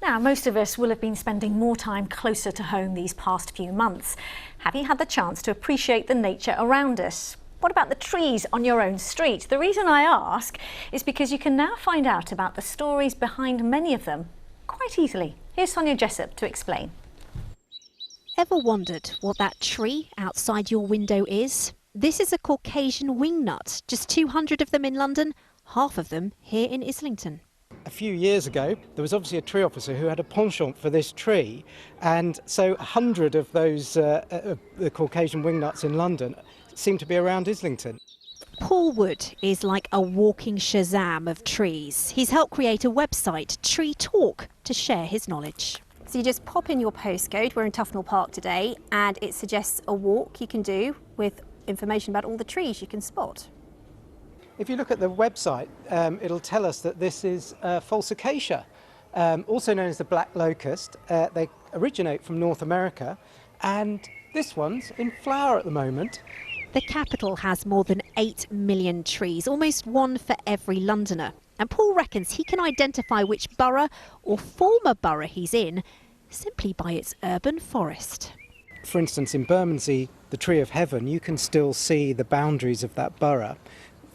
Now, most of us will have been spending more time closer to home these past few months. Have you had the chance to appreciate the nature around us? What about the trees on your own street? The reason I ask is because you can now find out about the stories behind many of them quite easily. Here's Sonja Jessup to explain. Ever wondered what that tree outside your window is? This is a Caucasian wingnut, just 200 of them in London, half of them here in Islington. A few years ago, there was obviously a tree officer who had a penchant for this tree, and so 100 of those the Caucasian wingnuts in London seem to be around Islington. Paul Wood is like a walking Shazam of trees. He's helped create a website, TreeTalk, to share his knowledge. So you just pop in your postcode, we're in Tufnell Park today, and it suggests a walk you can do with information about all the trees you can spot. If you look at the website, it'll tell us that this is false acacia, also known as the black locust. They originate from North America, and this one's in flower at the moment. The capital has more than 8 million trees, almost one for every Londoner. And Paul reckons he can identify which borough or former borough he's in simply by its urban forest. For instance, in Bermondsey, the Tree of Heaven, you can still see the boundaries of that borough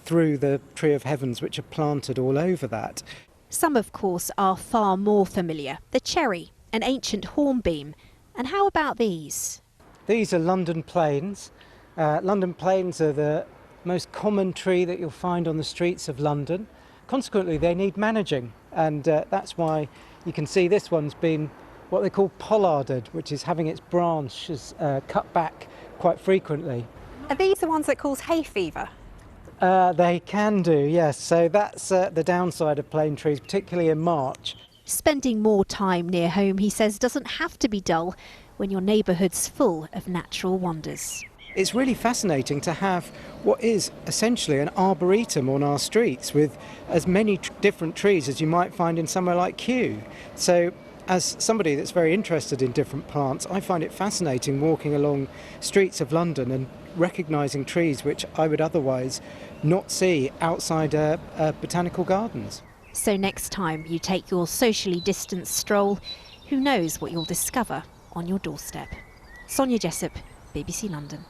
through the Tree of Heavens, which are planted all over that. Some, of course, are far more familiar. The cherry, an ancient hornbeam. And how about these? These are London planes. London planes are the most common tree that you'll find on the streets of London. Consequently, they need managing, and that's why you can see this one's been what they call pollarded, which is having its branches cut back quite frequently. Are these the ones that cause hay fever? They can do, yes. So that's the downside of plane trees, particularly in March. Spending more time near home, he says, doesn't have to be dull when your neighbourhood's full of natural wonders. It's really fascinating to have what is essentially an arboretum on our streets with as many different trees as you might find in somewhere like Kew. So as somebody that's very interested in different plants, I find it fascinating walking along streets of London and recognising trees which I would otherwise not see outside botanical gardens. So next time you take your socially distanced stroll, who knows what you'll discover on your doorstep. Sonja Jessup, BBC London.